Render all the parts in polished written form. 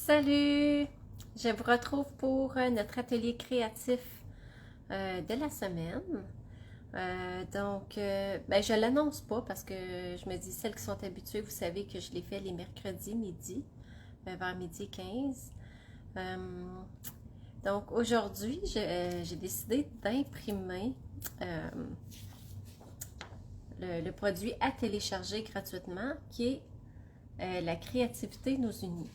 Salut! Je vous retrouve pour notre atelier créatif de la semaine. Ben, je l'annonce pas parce que je me dis, celles qui sont habituées, vous savez que je les fais les mercredis midi, vers midi 15. Euh, donc aujourd'hui, j'ai décidé d'imprimer euh, le produit à télécharger gratuitement qui est La créativité nous unit.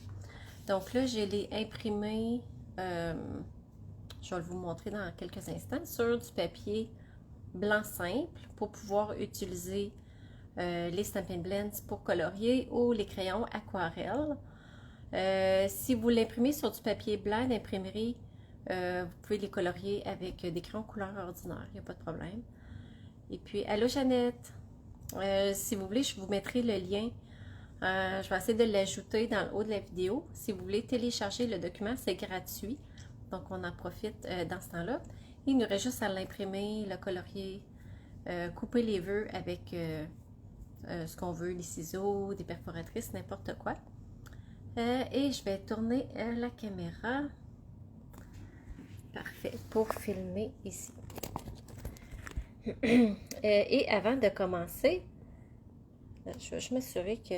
Donc là, je l'ai imprimé, euh, je vais vous montrer dans quelques instants, sur du papier blanc simple pour pouvoir utiliser les Stampin' Blends pour colorier ou les crayons aquarelle. Si vous l'imprimez sur du papier blanc d'imprimerie, vous pouvez les colorier avec des crayons couleur ordinaire, il n'y a pas de problème. Et puis, allô Jeannette, si vous voulez, je vous mettrai le lien. Je vais essayer de l'ajouter dans le haut de la vidéo. Si vous voulez télécharger le document, c'est gratuit. Donc, on en profite dans ce temps-là. Il nous reste juste à l'imprimer, le colorier, couper les vœux avec ce qu'on veut, les ciseaux, des perforatrices, n'importe quoi. Et je vais tourner la caméra. Parfait, pour filmer ici. Et avant de commencer, je vais m'assurer que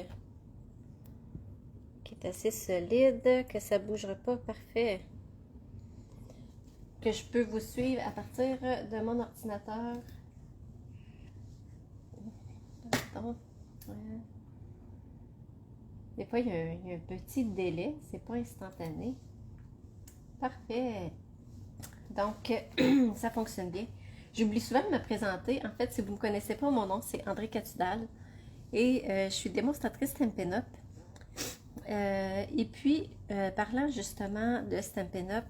est assez solide, que ça ne bougera pas, parfait. Que je peux vous suivre à partir de mon ordinateur. Donc, des fois, il y a un petit délai, c'est pas instantané. Parfait. Donc, ça fonctionne bien. J'oublie souvent de me présenter. En fait, si vous ne me connaissez pas, mon nom, c'est André Catudal. Et je suis démonstratrice Stampin' Up. Et puis, parlant justement de Stampin' Up,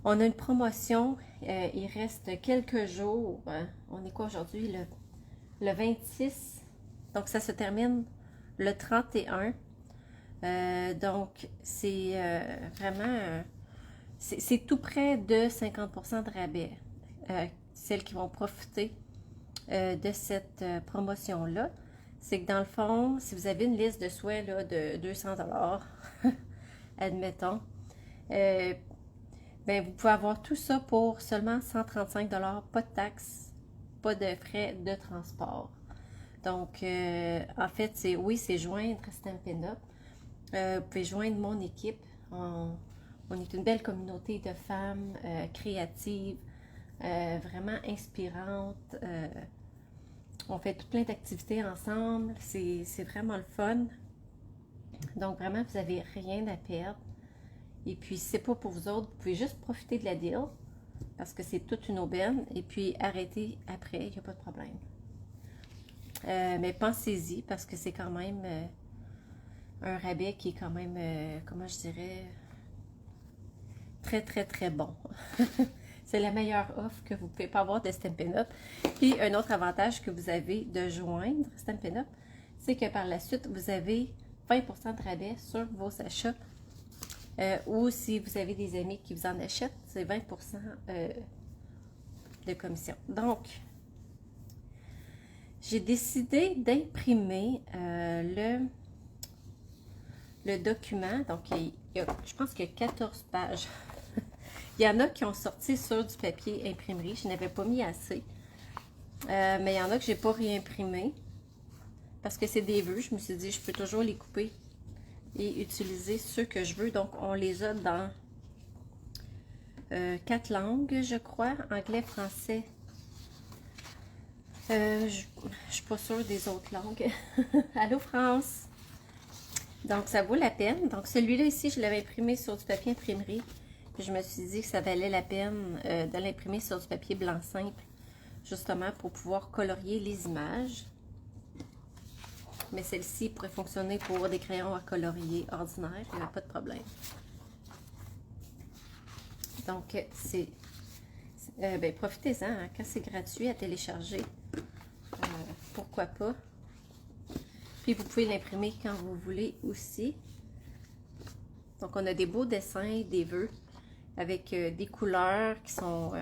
on a une promotion. Il reste quelques jours. On est quoi aujourd'hui? Le 26. Donc, ça se termine le 31. Donc, c'est vraiment... c'est tout près de 50% de rabais. Celles qui vont profiter de cette promotion-là, c'est que dans le fond, si vous avez une liste de souhaits là, de 200$, admettons, ben, vous pouvez avoir tout ça pour seulement 135$, pas de taxes, pas de frais de transport. Donc, en fait, c'est joindre Stampin' Up. Vous pouvez joindre mon équipe. On est une belle communauté de femmes créatives, vraiment inspirantes. On fait tout plein d'activités ensemble. C'est vraiment le fun. Donc, vraiment, vous n'avez rien à perdre. Et puis, si c'est pas pour vous autres, vous pouvez juste profiter de la deal parce que c'est toute une aubaine. Et puis, arrêter après, il n'y a pas de problème. Mais pensez-y parce que c'est quand même un rabais qui est quand même, comment je dirais, très, très, très bon. C'est la meilleure offre que vous pouvez pas avoir de Stampin' Up. Puis, un autre avantage que vous avez de joindre Stampin' Up, c'est que par la suite, vous avez 20% de rabais sur vos achats. Ou si vous avez des amis qui vous en achètent, c'est 20% de commission. Donc, j'ai décidé d'imprimer le document. Donc, je pense qu'il y a 14 pages. Il y en a qui ont sorti sur du papier imprimerie. Je n'avais pas mis assez. Mais il y en a que je n'ai pas réimprimé. Parce que c'est des vœux. Je me suis dit, je peux toujours les couper et utiliser ceux que je veux. Donc, on les a dans 4 langues, je crois. Anglais, français. Je ne suis pas sûre des autres langues. Allô, France! Donc, ça vaut la peine. Donc, celui-là ici, je l'avais imprimé sur du papier imprimerie. Puis, je me suis dit que ça valait la peine de l'imprimer sur du papier blanc simple, justement pour pouvoir colorier les images. Mais celle-ci pourrait fonctionner pour des crayons à colorier ordinaires, il n'y a pas de problème. Donc, ben, profitez-en, hein, quand c'est gratuit à télécharger, pourquoi pas. Puis, vous pouvez l'imprimer quand vous voulez aussi. Donc, on a des beaux dessins, des vœux, avec des couleurs qui sont...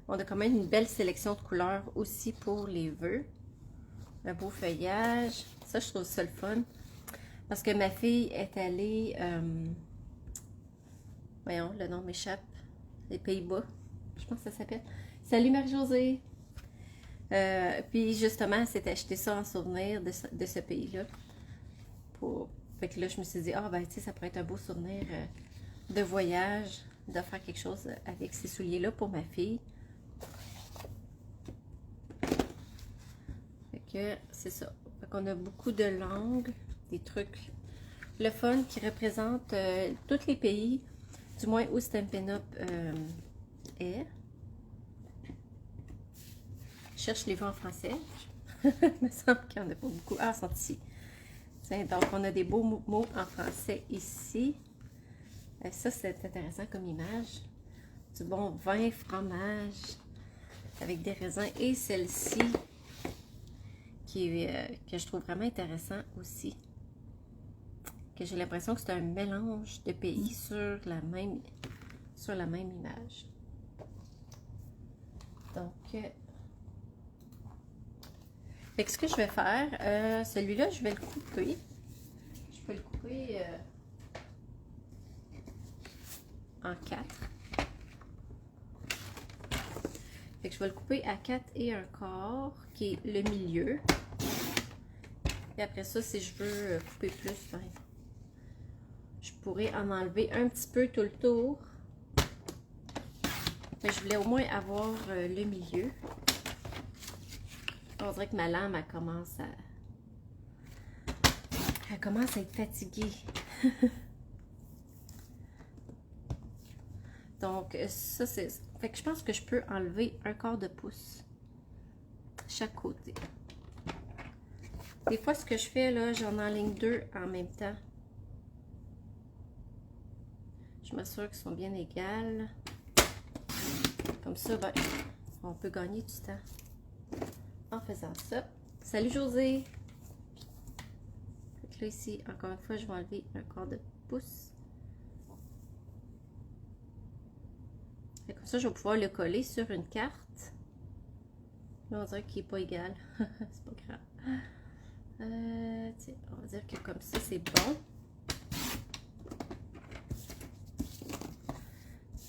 on a quand même une belle sélection de couleurs aussi pour les vœux. Un beau feuillage. Ça, je trouve ça le fun. Parce que ma fille est allée, voyons, le nom m'échappe, les Pays-Bas, je pense que ça s'appelle. Salut Marie-Josée! Puis justement, elle s'est acheté ça en souvenir de ce pays-là. Fait que là, je me suis dit, ah ben tu sais, ça pourrait être un beau souvenir de voyage, de faire quelque chose avec ces souliers-là pour ma fille. Fait que c'est ça. Fait qu'on a beaucoup de langues, des trucs. Le fun qui représente tous les pays, du moins où Stampin' Up est. Je cherche les mots en français. Il me semble qu'il n'y en a pas beaucoup. Ah, ils sont ici. Tiens, donc, on a des beaux mots en français ici. Ça, c'est intéressant comme image. Du bon vin, fromage, avec des raisins. Et celle-ci, que je trouve vraiment intéressant aussi. Que j'ai l'impression que c'est un mélange de pays sur la même image. Donc, fait que ce que je vais faire, celui-là, je vais le couper. Je peux le couper en 4. Fait que je vais le couper à 4 et un quart, qui est le milieu. Et après ça, si je veux couper plus, ben, je pourrais en enlever un petit peu tout le tour. Mais je voulais au moins avoir le milieu. On dirait que ma lame, elle commence à être fatiguée. Donc, ça, c'est... Fait que je pense que je peux enlever un quart de pouce chaque côté. Des fois, ce que je fais, là, j'en enligne 2 en même temps. Je m'assure qu'ils sont bien égales. Comme ça, ben, on peut gagner du temps en faisant ça. Salut José! Là, ici, encore une fois, je vais enlever un quart de pouce. Et comme ça, je vais pouvoir le coller sur une carte. Là, on dirait qu'il n'est pas égal. C'est pas grave. Tiens, on va dire que comme ça, c'est bon.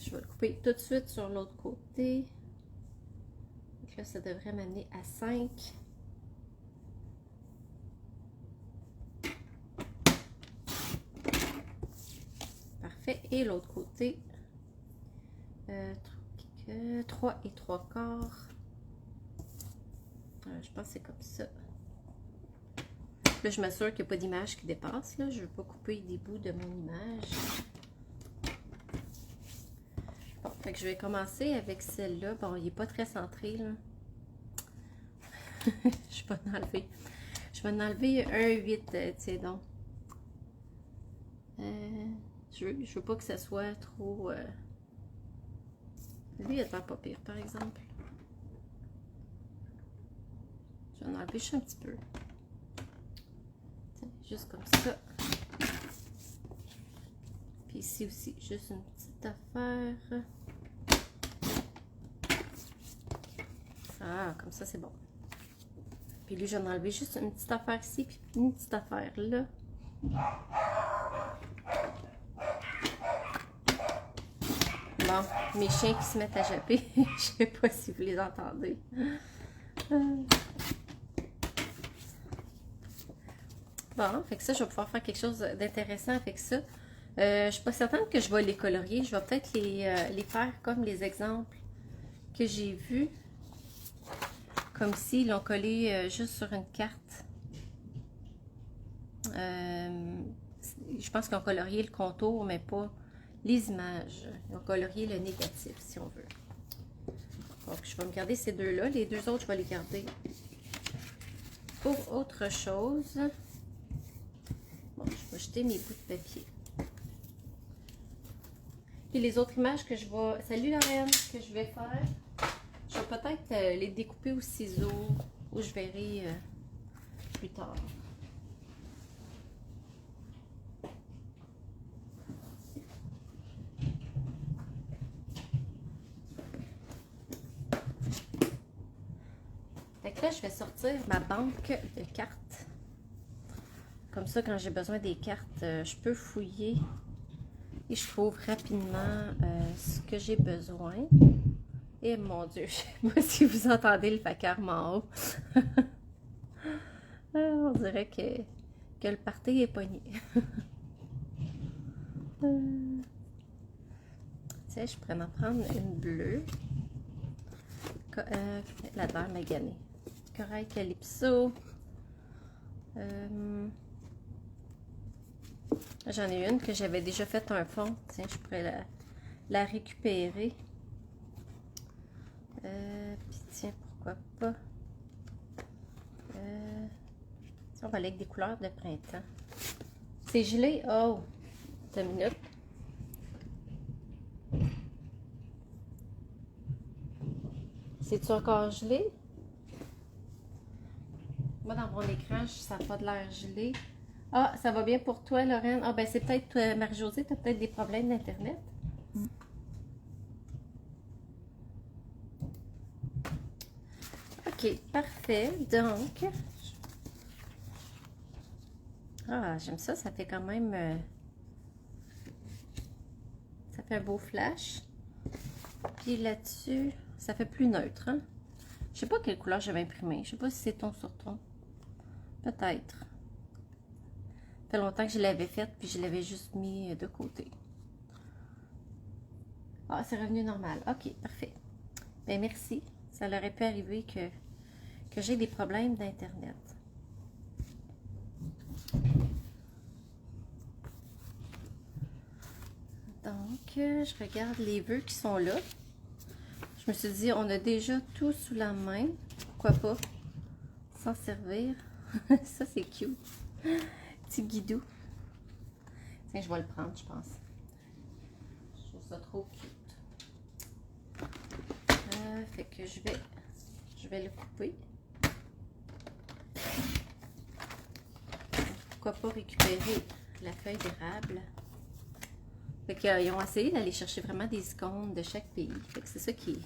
Je vais le couper tout de suite sur l'autre côté. Donc là, ça devrait m'amener à 5. Parfait. Et l'autre côté, 3 et 3 quarts. Je pense que c'est comme ça. Là, je m'assure qu'il n'y a pas d'image qui dépasse. Là. Je ne veux pas couper des bouts de mon image. Bon, fait que je vais commencer avec celle-là. Bon, il n'est pas très centré, là. Je vais en enlever. Je vais en enlever un 8, tiens donc. Je veux pas que ça soit trop... Lui, il a l'air pas pire, par exemple. Je vais en enlever juste un petit peu. Tiens, juste comme ça. Puis ici aussi, juste une petite affaire. Ah, comme ça, c'est bon. Puis lui, je vais en enlever juste une petite affaire ici, puis une petite affaire là. Bon, mes chiens qui se mettent à japper, je sais pas si vous les entendez. Bon, fait que ça, je vais pouvoir faire quelque chose d'intéressant avec ça. Je suis pas certaine que je vais les colorier. Je vais peut-être les faire comme les exemples que j'ai vus. Comme s'ils l'ont collé juste sur une carte. Je pense qu'ils ont colorié le contour, mais pas les images. Ils ont colorié le négatif, si on veut. Donc, je vais me garder ces deux-là. Les deux autres, je vais les garder pour autre chose. Bon, je vais jeter mes bouts de papier. Puis les autres images que je vais... Salut Lorraine! Que je vais faire, je vais peut-être les découper au ciseau, ou je verrai plus tard. Fait que là, je vais sortir ma banque de cartes. Comme ça, quand j'ai besoin des cartes, je peux fouiller et je trouve rapidement ce que j'ai besoin. Et mon Dieu, je sais pas si vous entendez le vacarme en haut. On dirait que le party est pogné. Tiens, je pourrais en prendre une bleue. La dame a gagné. Corail Calypso. J'en ai une que j'avais déjà fait un fond. Tiens, je pourrais la récupérer. Puis tiens, pourquoi pas. On va aller avec des couleurs de printemps. C'est gelé. Oh! Attends une minute. C'est-tu encore gelé? Moi, dans mon écran, ça n'a pas de l'air gelé. Ah, ça va bien pour toi, Lorraine? Ah, ben c'est peut-être, Marie-Josée, tu as peut-être des problèmes d'Internet? Ok, parfait. Donc, ah, j'aime ça. Ça fait quand même, ça fait un beau flash. Puis là-dessus, ça fait plus neutre, hein? Je sais pas quelle couleur j'avais imprimé. Je sais pas si c'est ton sur ton. Peut-être. Ça fait longtemps que je l'avais faite, puis je l'avais juste mis de côté. Ah, c'est revenu normal. Ok, parfait. Ben merci. Ça aurait pu arriver que j'ai des problèmes d'Internet. Donc, je regarde les vœux qui sont là. Je me suis dit, on a déjà tout sous la main. Pourquoi pas s'en servir? Ça, c'est cute. Petit guidou. Tiens, je vais le prendre, je pense. Je trouve ça trop cute. Fait que je vais le couper. Pourquoi pas récupérer la feuille d'érable? Fait qu'ils ont essayé d'aller chercher vraiment des icônes de chaque pays. Fait que c'est ça qui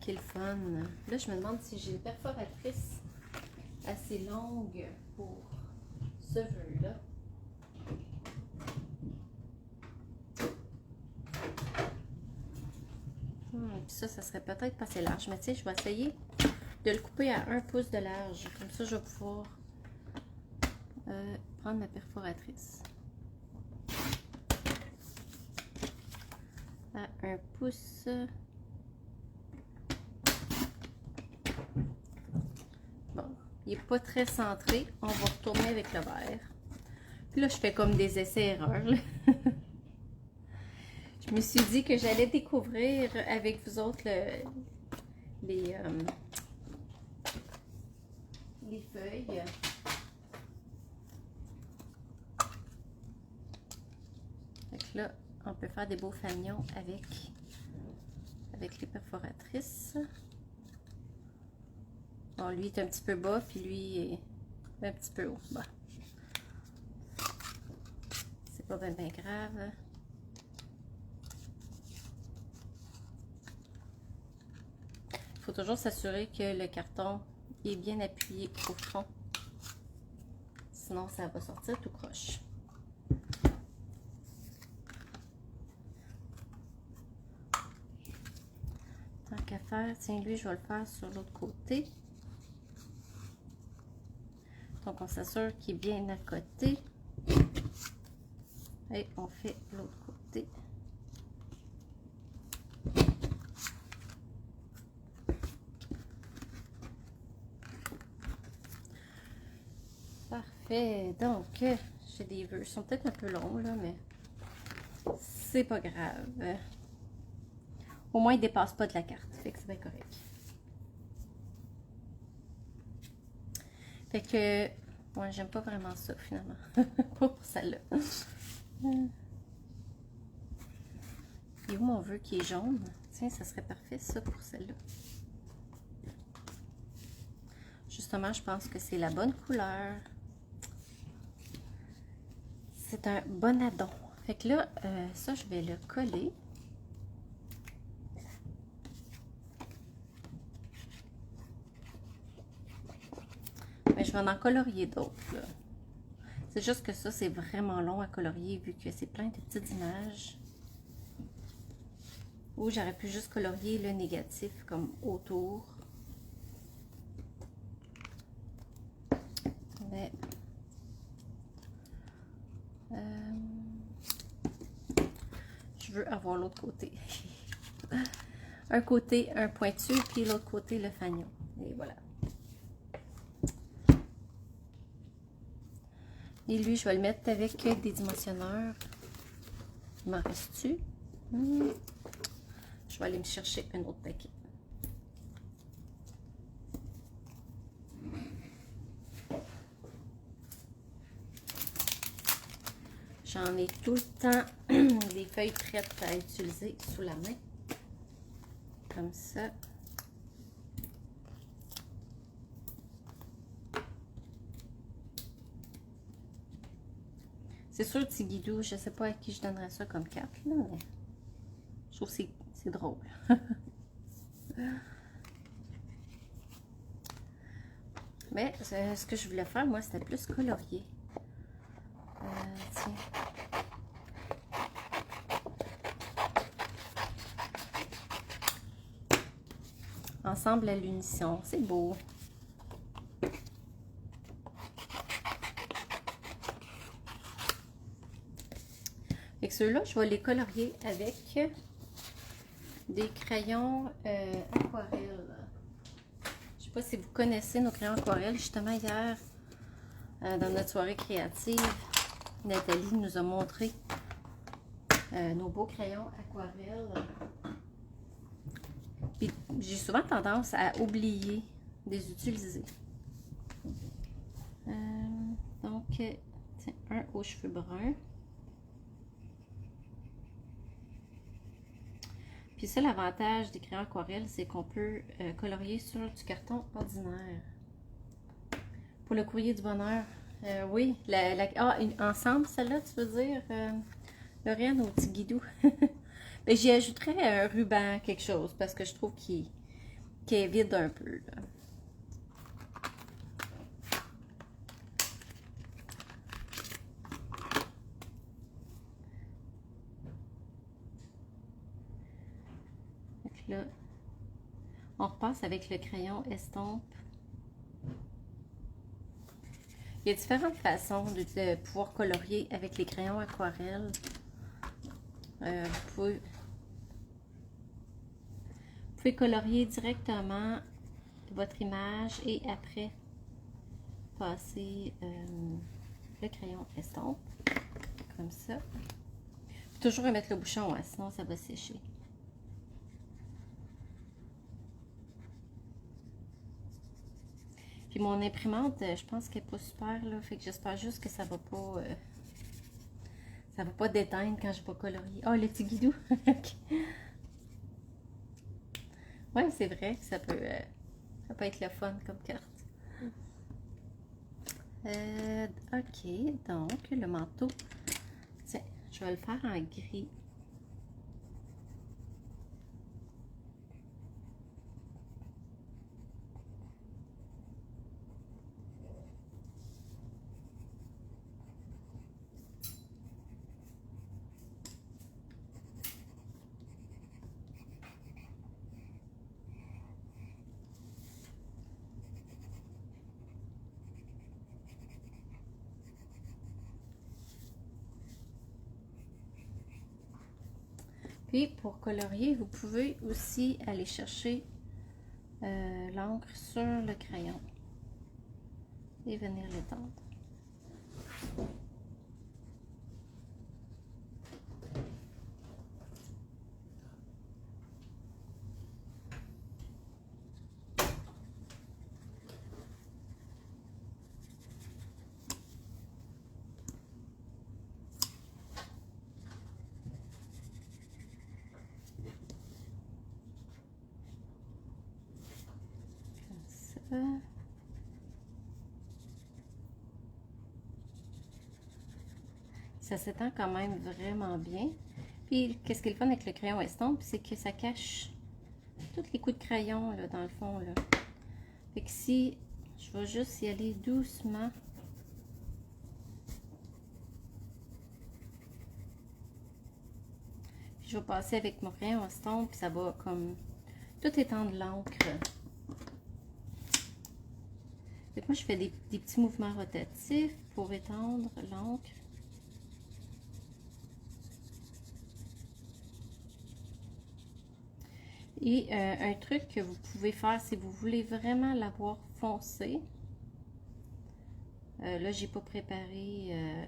est le fun. Là, je me demande si j'ai une perforatrice assez longue pour ce vœu-là. Puis ça serait peut-être pas assez large. Mais tu sais, je vais essayer de le couper à 1 pouce de large. Comme ça, je vais pouvoir prendre ma perforatrice. À 1 pouce. Bon, il n'est pas très centré. On va retourner avec le vert. Puis là, je fais comme des essais-erreurs. Je me suis dit que j'allais découvrir avec vous autres les feuilles. Fait que là, on peut faire des beaux fanions avec les perforatrices. Bon, lui est un petit peu bas, puis lui est un petit peu haut. Bon. C'est pas bien grave. Il faut toujours s'assurer que le carton est bien appuyé au fond. Sinon, ça va sortir tout croche. Tant qu'à faire, tiens, lui, je vais le faire sur l'autre côté. Donc, on s'assure qu'il est bien à côté. Et on fait l'autre côté. Parfait. Donc, j'ai des vœux. Ils sont peut-être un peu longs, là, mais c'est pas grave. Au moins, ils ne dépassent pas de la carte. Fait que c'est bien correct. Fait que, moi, j'aime pas vraiment ça, finalement. Pas pour celle-là. Et où mon vœu qui est jaune? Tiens, ça serait parfait, ça, pour celle-là. Justement, je pense que c'est la bonne couleur. C'est un bon addon. Fait que là, ça, je vais le coller. Mais je vais en colorier d'autres, là. C'est juste que ça, c'est vraiment long à colorier vu que c'est plein de petites images. Ou j'aurais pu juste colorier le négatif comme autour. Mais je veux avoir l'autre côté. Un côté, un pointu, puis l'autre côté, le fanion. Et voilà. Et lui, je vais le mettre avec des dimensionneurs. Il m'en reste-tu? Je vais aller me chercher un autre paquet. J'en ai tout le temps des feuilles prêtes à utiliser sous la main. Comme ça. C'est sûr, Tigidou, je ne sais pas à qui je donnerais ça comme carte, là, mais je trouve que c'est drôle. Mais ce que je voulais faire, moi, c'était plus colorier. Tiens. Ensemble à l'unisson, c'est beau. Fait que ceux-là, je vais les colorier avec des crayons aquarelle. Je sais pas si vous connaissez nos crayons aquarelle. Justement, hier, dans notre soirée créative, Nathalie nous a montré nos beaux crayons aquarelle. Puis j'ai souvent tendance à oublier de les utiliser. Donc, tiens, un aux cheveux bruns. Puis ça, l'avantage des crayons aquarelle, c'est qu'on peut colorier sur du carton ordinaire. Pour le courrier du bonheur, oui, ensemble, celle-là, tu veux dire, Lauriane au petit guidou. Mais j'y ajouterais un ruban, quelque chose, parce que je trouve qu'il est vide un peu, là. Là, on repasse avec le crayon estompe. Il y a différentes façons de pouvoir colorier avec les crayons aquarelle. Vous pouvez colorier directement votre image et après passer le crayon estompe comme ça. Faut toujours remettre le bouchon, hein, sinon ça va sécher. Puis mon imprimante, je pense qu'elle n'est pas super, là. Fait que j'espère juste que ça va pas déteindre quand je vais colorier. Oh, le petit guidou! Ouais, c'est vrai que ça peut être le fun comme carte. Ok, donc le manteau. Tiens, je vais le faire en gris. Puis pour colorier, vous pouvez aussi aller chercher l'encre sur le crayon et venir l'étendre. Ça s'étend quand même vraiment bien. Puis, qu'est-ce qui est le fun avec le crayon estompe, c'est que ça cache tous les coups de crayon, là, dans le fond, là. Fait que si je vais juste y aller doucement Puis je vais passer avec mon crayon à estompe, puis ça va comme tout étendre l'encre. Moi, je fais des petits mouvements rotatifs pour étendre l'encre. Et un truc que vous pouvez faire si vous voulez vraiment l'avoir foncé. Là, j'ai pas préparé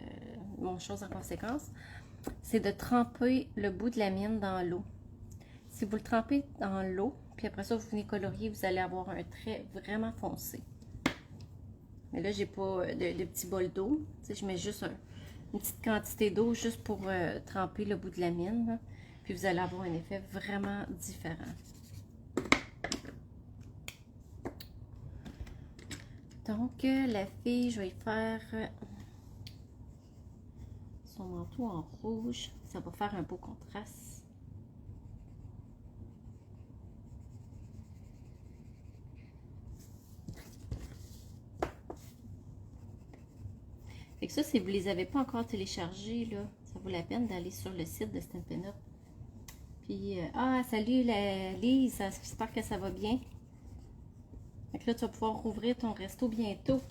mon chose en conséquence. C'est de tremper le bout de la mine dans l'eau. Si vous le trempez dans l'eau, puis après ça, vous venez colorier, vous allez avoir un trait vraiment foncé. Mais là, j'ai pas de petit bol d'eau. Je mets juste une petite quantité d'eau juste pour tremper le bout de la mine. Là. Puis vous allez avoir un effet vraiment différent. Donc, la fille, je vais faire son manteau en rouge. Ça va faire un beau contraste. Fait que ça, si vous ne les avez pas encore téléchargés, là, ça vaut la peine d'aller sur le site de Stampin' Up. Puis, salut Lise, j'espère que ça va bien. Fait que là, tu vas pouvoir rouvrir ton resto bientôt.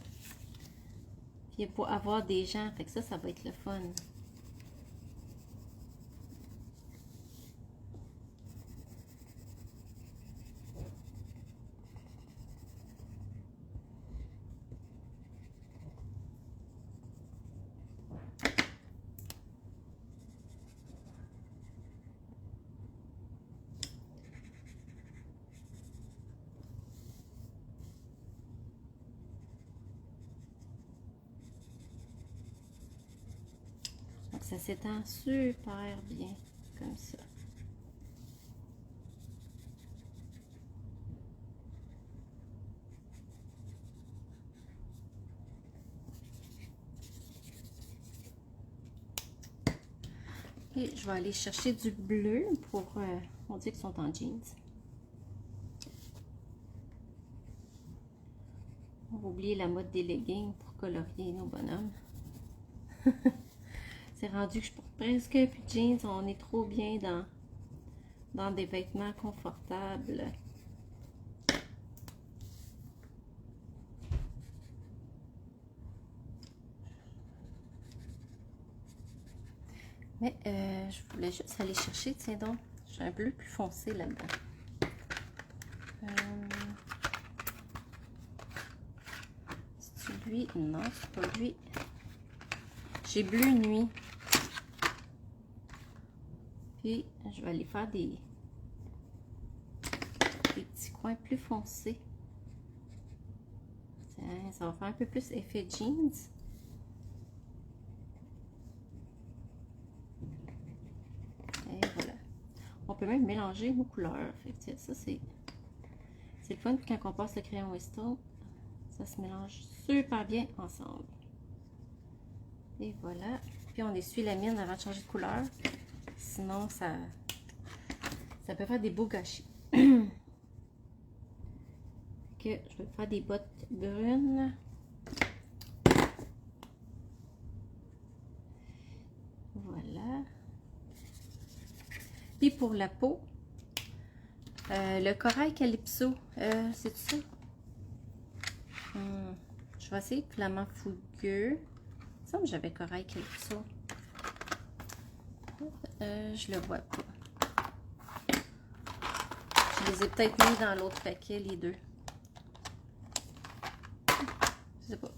Puis, pour avoir des gens, fait que ça va être le fun. Donc, ça s'étend super bien, comme ça. Et je vais aller chercher du bleu pour... on dit qu'ils sont en jeans. On va oublier la mode des leggings pour colorier nos bonhommes. C'est rendu que je porte presque plus de jeans. On est trop bien dans des vêtements confortables. Mais je voulais juste aller chercher, tiens donc, j'ai un bleu plus foncé là-dedans. C'est lui? Non, c'est pas lui. J'ai bleu nuit. Puis, je vais aller faire des petits coins plus foncés. Tiens, ça va faire un peu plus effet jeans. Et voilà. On peut même mélanger nos couleurs. Fait que, ça, c'est le fun quand on passe le crayon Weston. Ça se mélange super bien ensemble. Et voilà. Puis on essuie la mine avant de changer de couleur. Sinon, ça peut faire des beaux gâchis. Que je vais faire des bottes brunes. Voilà. Puis pour la peau, le corail calypso, c'est ça? Je vais essayer flamant fougueux. Il me semble que j'avais corail calypso. Je le vois pas. Je les ai peut-être mis dans l'autre paquet, les deux. Je sais pas.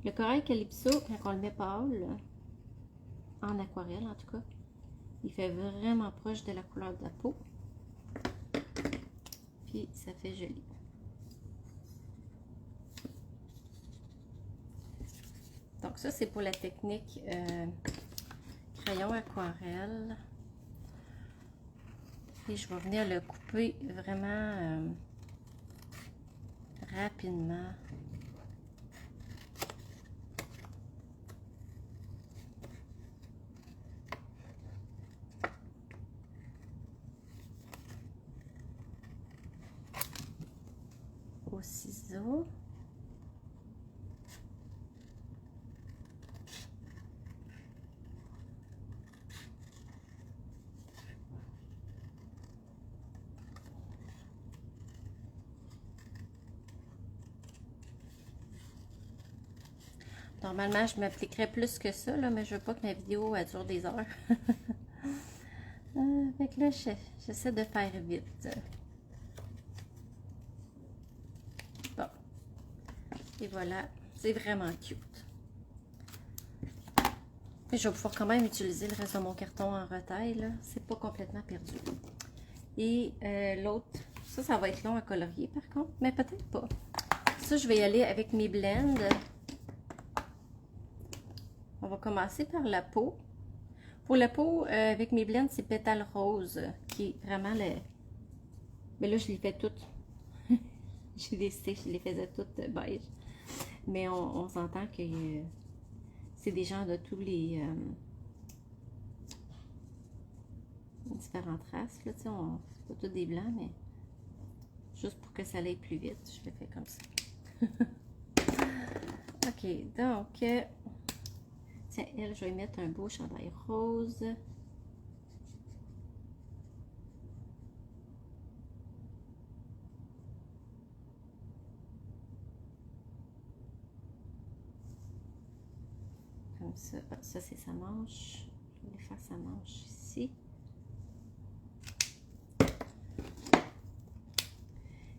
Le corail calypso, quand on le met pâle, en aquarelle en tout cas, il fait vraiment proche de la couleur de la peau. Puis ça fait joli. Donc ça, c'est pour la technique crayon aquarelle. Et je vais venir le couper vraiment rapidement. Au ciseau. Normalement, je m'appliquerais plus que ça, là, mais je veux pas que ma vidéo elle dure des heures. Fait que là, j'essaie de faire vite. Bon. Et voilà. C'est vraiment cute. Et je vais pouvoir quand même utiliser le reste de mon carton en retail, là. C'est pas complètement perdu. Et l'autre, ça va être long à colorier par contre, mais peut-être pas. Ça, je vais y aller avec mes blends. On va commencer par la peau. Pour la peau, avec mes blends, c'est Pétale Rose, qui est vraiment le... Mais là, je les fais toutes. J'ai décidé que je les faisais toutes beige. Mais on s'entend que c'est des gens de tous les différentes races. Là, c'est pas tous des blancs, mais juste pour que ça aille plus vite, je le fais comme ça. Ok, donc, tiens, elle, je vais mettre un beau chandail rose. Comme ça. Ah, ça, c'est sa manche. Je vais faire sa manche ici.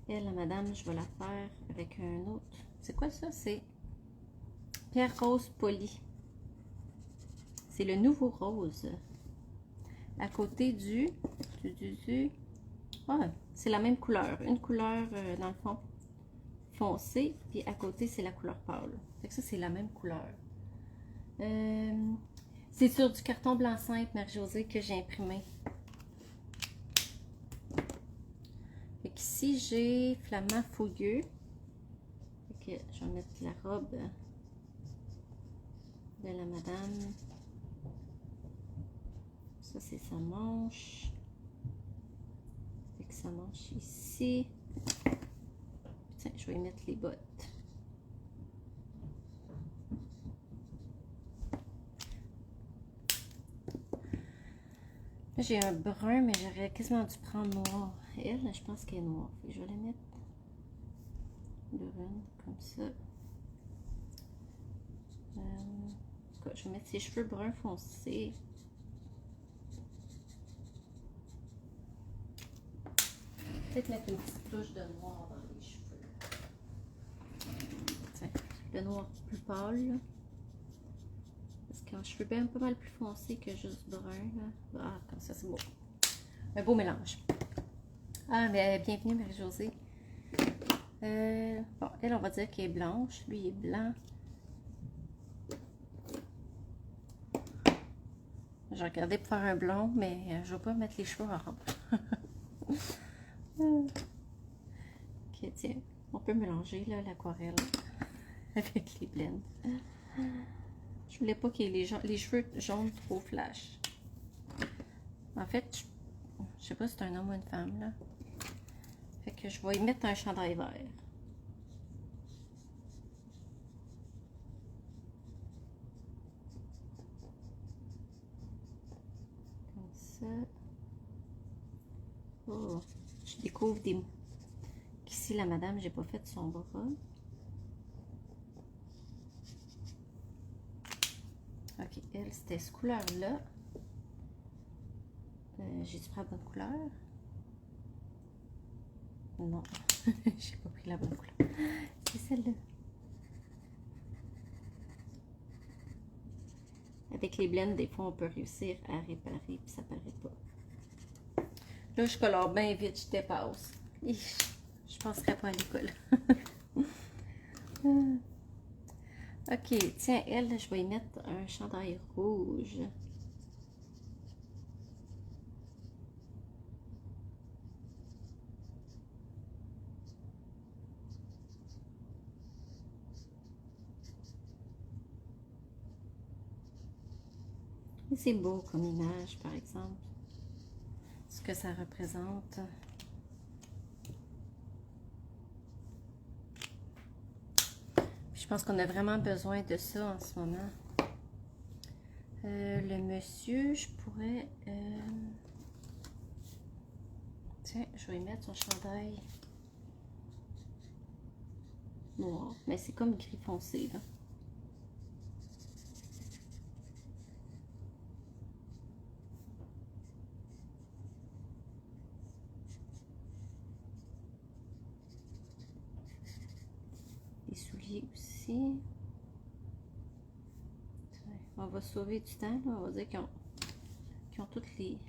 Et la madame, je vais la faire avec un autre. C'est quoi ça? C'est Pierre Rose Poli. C'est le nouveau rose. À côté du ah, c'est la même couleur. Une couleur, dans le fond, foncée. Puis à côté, c'est la couleur pâle. Fait que ça, c'est la même couleur. C'est sur du carton blanc simple, Marie-Josée, que j'ai imprimé. Fait qu'ici, j'ai Flamand Fougueux. Fait que je vais mettre la robe de la madame. Ça, c'est sa manche. Fait que sa manche ici. Tiens, je vais y mettre les bottes. J'ai un brun, mais j'aurais quasiment dû prendre noir. Elle, je pense qu'elle est noire. Je vais la mettre brune, comme ça. Je vais mettre ses cheveux bruns foncés. Peut-être mettre une petite touche de noir dans les cheveux. Tiens, le noir plus pâle, là. Parce qu'un cheveu bien pas mal plus foncé que juste brun, là. Ah, comme ça, c'est beau. Un beau mélange. Ah, mais bienvenue, Marie-Josée. Bon, elle, on va dire qu'elle est blanche. Lui, il est blanc. J'ai regardé pour faire un blond, mais je ne vais pas mettre les cheveux en robe. Ok, tiens, on peut mélanger l'aquarelle avec les blends. Je voulais pas qu'il y ait les cheveux jaunes trop flash. En fait, je sais pas si c'est un homme ou une femme, là. Fait que je vais y mettre un chandail vert. Comme ça. Oh, je découvre des... Ici, la madame, j'ai pas fait son bras. Ok, elle, c'était cette couleur-là. J'ai-tu pris la bonne couleur? Non, j'ai pas pris la bonne couleur. C'est celle-là. Avec les blends, des fois, on peut réussir à réparer, puis ça paraît pas. Là, je colore bien vite, je dépasse. Je penserais pas à l'école. Ok, tiens, elle, je vais y mettre un chandail rouge. C'est beau comme image, par exemple. Ce que ça représente. Je pense qu'on a vraiment besoin de ça en ce moment. Le monsieur, je pourrais... Tiens, je vais y mettre son chandail noir. Mais c'est comme gris foncé, là. souliers aussi. On va sauver du temps, là. On va dire qu'ils ont toutes les,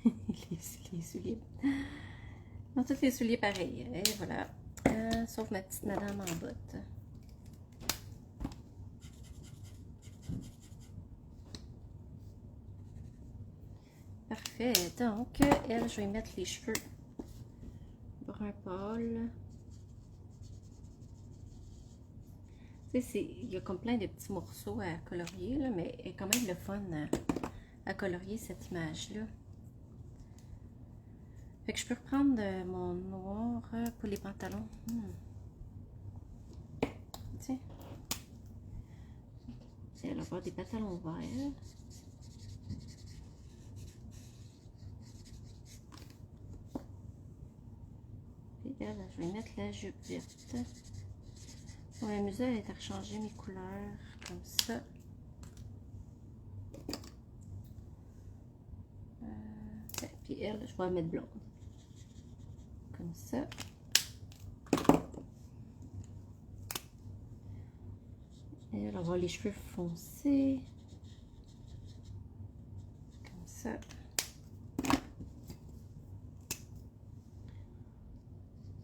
les souliers. Ils ont tous les souliers pareils. Et voilà. Sauf ma petite madame en botte. Parfait. Donc, elle, je vais mettre les cheveux brun pâle. Tu sais, il y a comme plein de petits morceaux à colorier, là, mais il est quand même le fun à colorier cette image-là. Fait que je peux reprendre mon noir pour les pantalons. Tiens. Elle va avoir des pantalons verts. Puis là, je vais mettre la jupe verte. On va m'amuser à interchanger mes couleurs comme ça. Puis elle, je vais la mettre blonde. Comme ça. Et elle va avoir les cheveux foncés. Comme ça.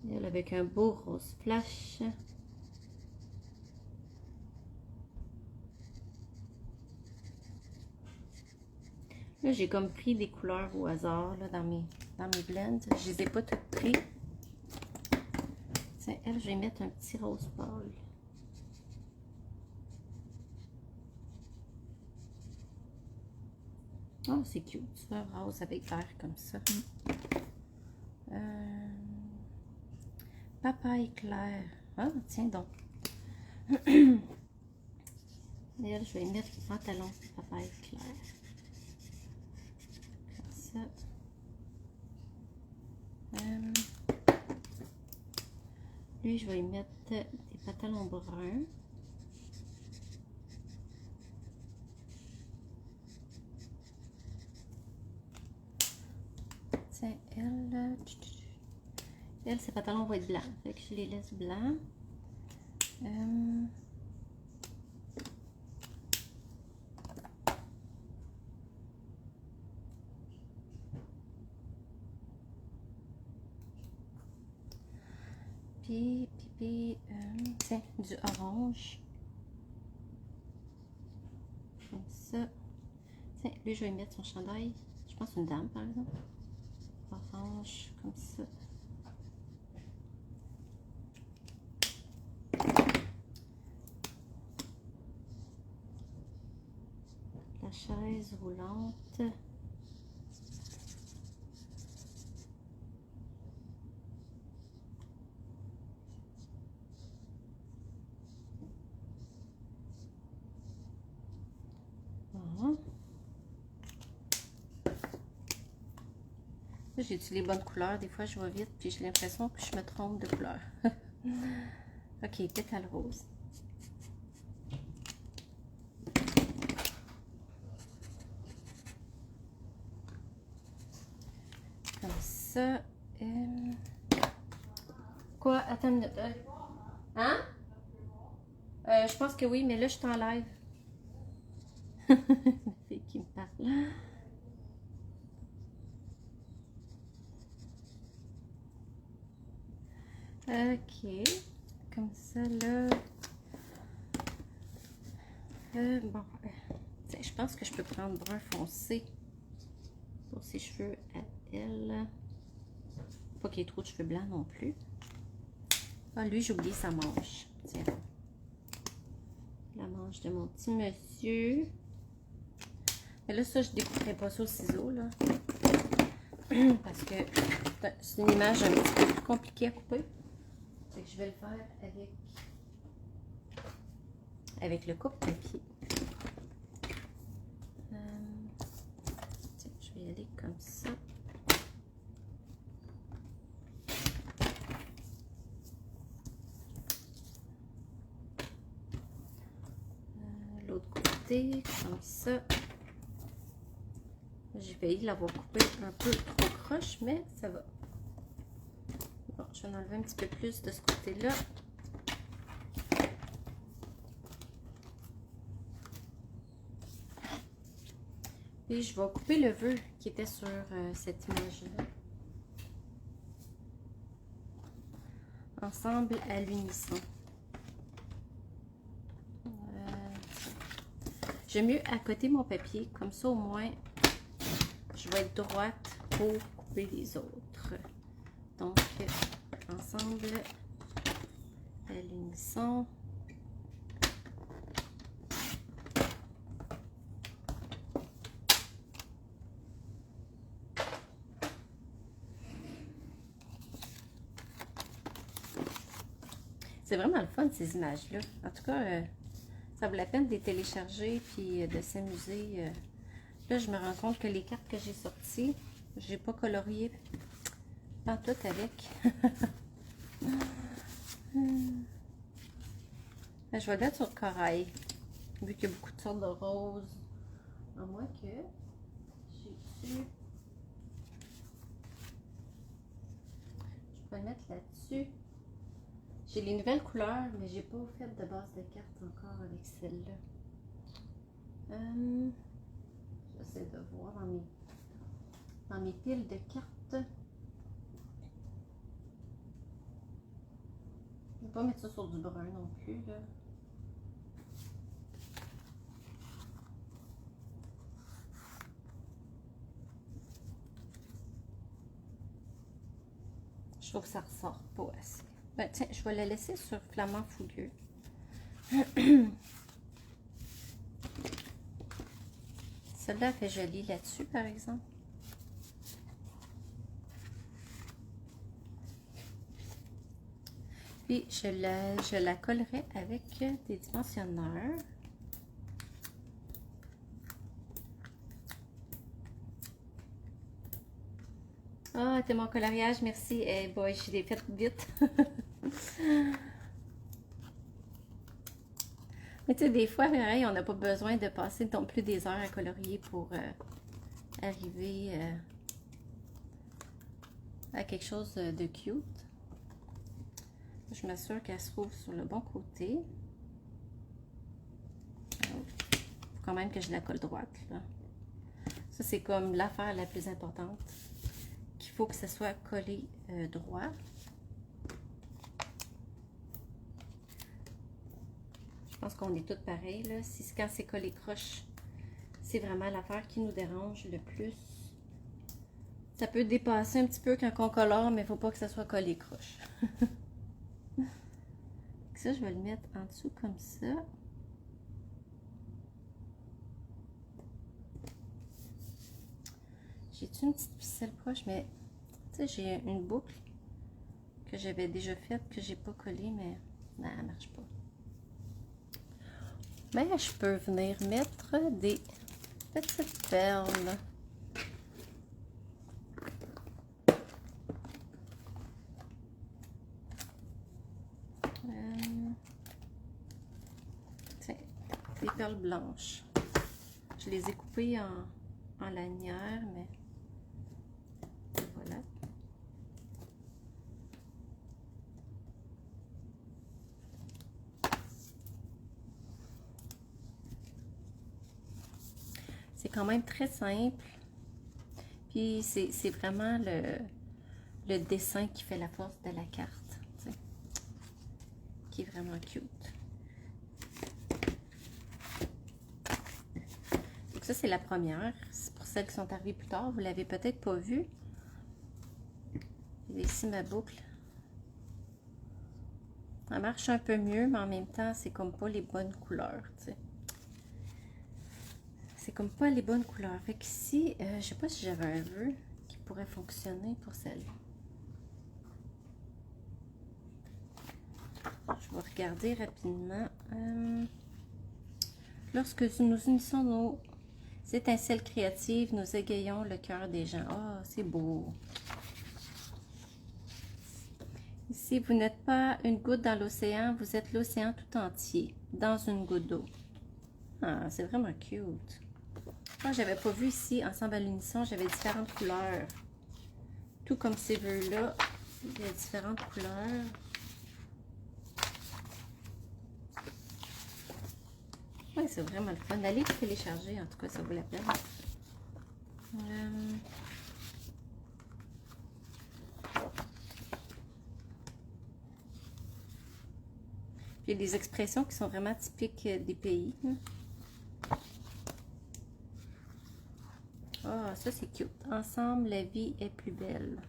Et elle avec un beau rose flash. Là, j'ai comme pris des couleurs au hasard là, dans mes blends. Je les ai pas toutes prises. Tiens, elle, je vais mettre un petit rose pâle. Oh, c'est cute, ça, rose avec vert comme ça. Papaye clair. Ah, tiens donc. Et elle, je vais mettre le pantalon papaye clair. Comme ça. Lui, je vais mettre des pantalons bruns. Tiens, elle, ses pantalons vont être blancs. Fait que je les laisse blancs. Puis, tiens, du orange. Comme ça. Tiens, lui, je vais mettre son chandail. Je pense une dame, par exemple. Orange, comme ça. La chaise roulante. Voilà. J'ai-tu les bonnes couleurs? Des fois, je vais vite, puis j'ai l'impression que je me trompe de couleur. Ok, pétale rose. Comme ça. Quoi? Attends une minute. Hein? Je pense que oui, mais là, je suis en live. La fille qui me parle. Ok. Comme ça, là. Bon. Je pense que je peux prendre brun foncé pour ses cheveux à elle. Pas qu'il y ait trop de cheveux blancs non plus. Ah, lui, j'ai oublié sa manche. Tiens. La manche de mon petit monsieur. Mais là, ça, je ne découperai pas ça au ciseau, là. Parce que c'est une image un petit peu plus compliquée à couper. Fait que je vais le faire avec le coupe-papier. Tiens, je vais y aller comme ça. L'autre côté, comme ça. J'ai failli l'avoir coupé un peu trop croche, mais ça va. Bon, je vais en enlever un petit peu plus de ce côté-là. Et je vais couper le vœu qui était sur cette image-là. Ensemble à l'unisson. J'aime mieux accoter mon papier, comme ça au moins je vais être droite pour couper les autres. Donc, ensemble à l'unisson. C'est vraiment le fun, ces images-là. En tout cas, ça vaut la peine de les télécharger puis de s'amuser. Là, je me rends compte que les cartes que j'ai sorties, j'ai pas colorié pas tout avec. Je vais le mettre sur le corail, vu qu'il y a beaucoup de sortes de roses. À moins que j'ai-tu... Je peux le mettre là-dessus. J'ai les nouvelles couleurs, mais j'ai pas fait de base de cartes encore avec celle-là. J'essaie de voir dans mes piles de cartes. Je ne vais pas mettre ça sur du brun non plus, là. Je trouve que ça ressort pas assez. Ben, tiens, je vais la laisser sur Flamand Fougueux. Celle-là fait joli là-dessus, par exemple. Puis, je la collerai avec des dimensionneurs. Ah, t'es mon coloriage, merci. Eh boy, je l'ai fait vite. Mais tu sais, des fois, pareil, on n'a pas besoin de passer non plus des heures à colorier pour arriver à quelque chose de cute. Je m'assure qu'elle se trouve sur le bon côté. Il faut quand même que je la colle droite, là. Ça, c'est comme l'affaire la plus importante. Qu'il faut que ça soit collé droit. Je pense qu'on est toutes pareilles, là. Si quand c'est collé croche, c'est vraiment l'affaire qui nous dérange le plus. Ça peut dépasser un petit peu quand on colore, mais il ne faut pas que ça soit collé croche. Ça, je vais le mettre en dessous comme ça. J'ai-tu une petite ficelle proche, mais tu sais, j'ai une boucle que j'avais déjà faite, que j'ai pas collée, mais non, elle marche pas. Mais je peux venir mettre des petites perles. Tiens, des perles blanches. Je les ai coupées en lanière, mais voilà. C'est quand même très simple. Puis c'est vraiment le dessin qui fait la force de la carte, t'sais, qui est vraiment cute. Donc ça, c'est la première. C'est pour celles qui sont arrivées plus tard. Vous l'avez peut-être pas vue. Ici, ma boucle. Elle marche un peu mieux, mais en même temps, c'est comme pas les bonnes couleurs, t'sais. C'est comme pas les bonnes couleurs. Fait qu'ici, je sais pas si j'avais un vœu qui pourrait fonctionner pour celle-là. Je vais regarder rapidement. Lorsque nous unissons nos étincelles créatives, nous égayons le cœur des gens. Ah, c'est beau. Ici, vous n'êtes pas une goutte dans l'océan, vous êtes l'océan tout entier, dans une goutte d'eau. Ah, c'est vraiment cute. Moi, j'avais pas vu ici, ensemble à l'unisson, j'avais différentes couleurs. Tout comme ces vœux-là, il y a différentes couleurs. Oui, c'est vraiment le fun. Allez télécharger, en tout cas, ça vaut la peine. Il y a des expressions qui sont vraiment typiques des pays. Ah, ça c'est cute. Ensemble, la vie est plus belle.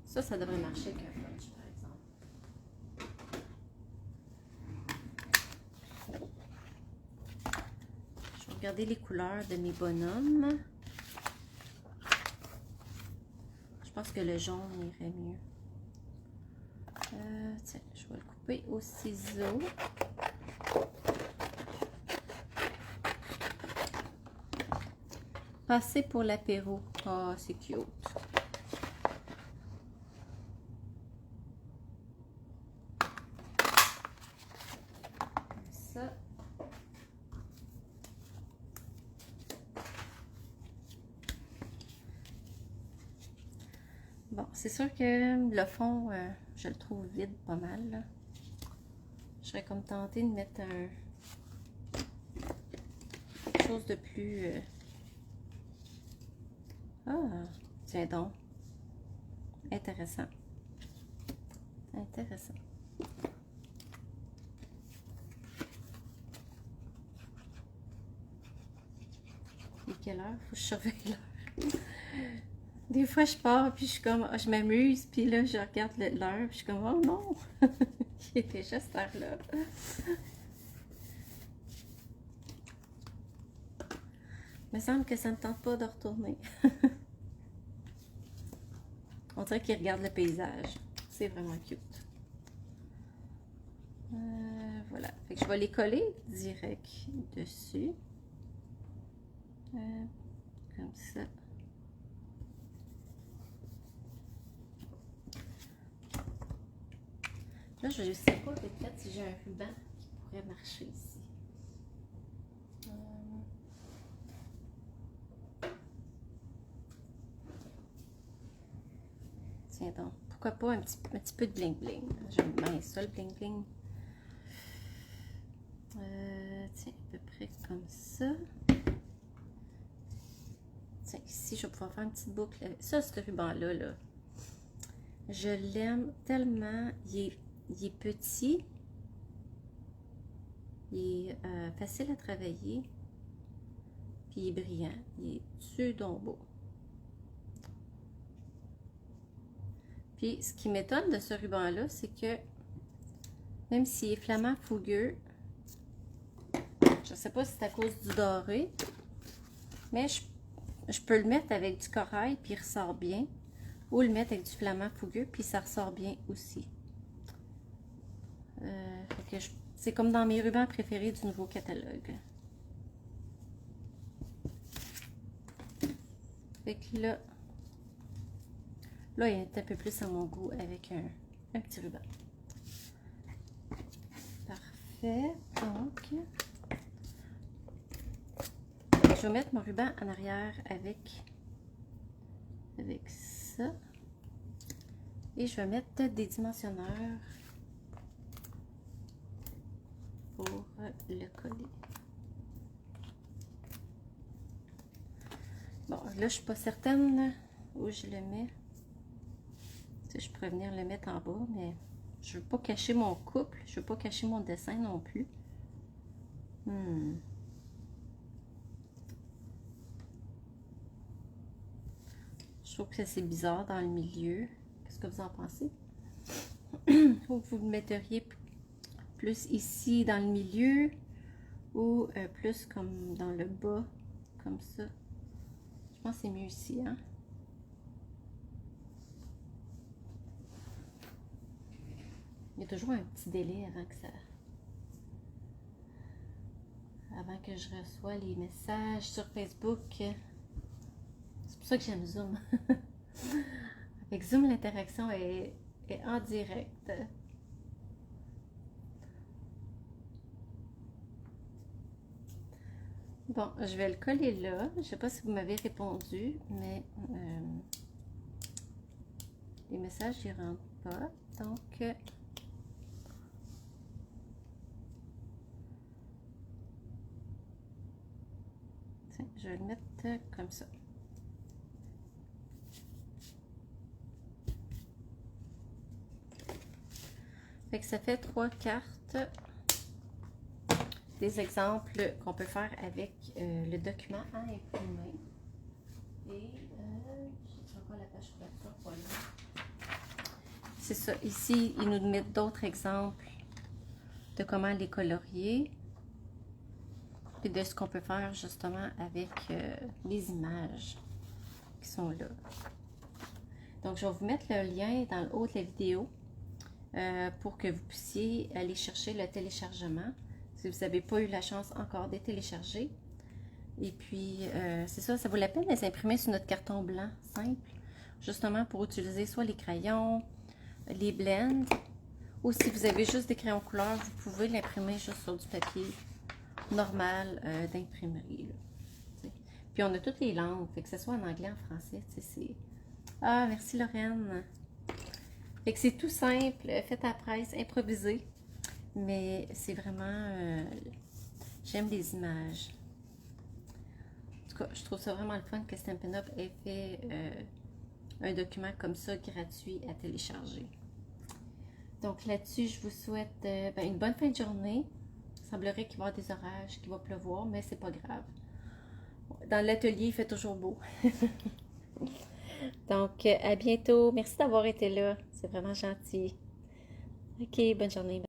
Ça devrait marcher avec un punch, par exemple. Je vais regarder les couleurs de mes bonhommes. Je pense que le jaune irait mieux. Tiens, je vais le couper au ciseau. Passer pour l'apéro. Ah, c'est cute. Ça. Bon, c'est sûr que le fond, je le trouve vide pas mal, là. Je serais comme tentée de mettre quelque chose de plus... Ah, tiens donc. Intéressant. Intéressant. Et quelle heure? Faut que je surveille l'heure. Des fois, je pars, puis je suis comme, je m'amuse, puis là, je regarde l'heure, puis je suis comme, oh non! Il est déjà cette heure-là. Il me semble que ça ne tente pas de retourner. On dirait qu'il regarde le paysage. C'est vraiment cute. Voilà. Fait que je vais les coller direct dessus. Comme ça. Là, je ne sais pas peut-être si j'ai un ruban qui pourrait marcher ici. Tiens donc, pourquoi pas un petit peu de bling bling. J'aime bien ça, le bling bling. Tiens, à peu près comme ça. Tiens, ici, je vais pouvoir faire une petite boucle. Ça, ce ruban-là, là, je l'aime tellement. Il est petit. Il est facile à travailler. Puis il est brillant. Il est super beau. Puis, ce qui m'étonne de ce ruban-là, c'est que même s'il est flamand fougueux, je ne sais pas si c'est à cause du doré, mais je peux le mettre avec du corail, puis il ressort bien. Ou le mettre avec du flamand fougueux, puis ça ressort bien aussi. C'est comme dans mes rubans préférés du nouveau catalogue. Fait que là, il est un peu plus à mon goût avec un petit ruban. Parfait. Donc, je vais mettre mon ruban en arrière avec ça. Et je vais mettre des dimensionneurs pour le coller. Bon, là, je suis pas certaine où je le mets. Tu sais, je pourrais venir le mettre en bas, mais je veux pas cacher mon couple. Je veux pas cacher mon dessin non plus. Je trouve que c'est bizarre dans le milieu. Qu'est-ce que vous en pensez? Ou vous le metteriez plus ici dans le milieu ou plus comme dans le bas, comme ça. Je pense que c'est mieux ici, hein? Il y a toujours un petit délai avant que je reçois les messages sur Facebook. C'est pour ça que j'aime Zoom. Avec Zoom, l'interaction est en direct. Bon, je vais le coller là. Je ne sais pas si vous m'avez répondu, mais les messages n'y rentrent pas. Donc, Tiens, je vais le mettre comme ça. Fait que ça fait 3 cartes. Des exemples qu'on peut faire avec le document à imprimer. Et je sais encore la page couverture pour c'est ça. Ici, ils nous mettent d'autres exemples de comment les colorier et de ce qu'on peut faire justement avec les images qui sont là. Donc, je vais vous mettre le lien dans le haut de la vidéo pour que vous puissiez aller chercher le téléchargement si vous n'avez pas eu la chance encore de télécharger. Et puis, c'est ça, ça vaut la peine de les imprimer sur notre carton blanc simple, justement pour utiliser soit les crayons, les blends, ou si vous avez juste des crayons couleur, vous pouvez l'imprimer juste sur du papier normal d'imprimerie. Puis on a toutes les langues, fait que ce soit en anglais, en français, c'est... Ah, merci Lorraine! Fait que c'est tout simple, fait à la presse, improvisé, mais c'est vraiment... j'aime les images. En tout cas, je trouve ça vraiment le fun que Stampin' Up ait fait un document comme ça gratuit à télécharger. Donc là-dessus, je vous souhaite une bonne fin de journée. Il semblerait qu'il va y avoir des orages, qu'il va pleuvoir, mais c'est pas grave. Dans l'atelier, il fait toujours beau. Donc, à bientôt. Merci d'avoir été là. C'est vraiment gentil. OK, bonne journée.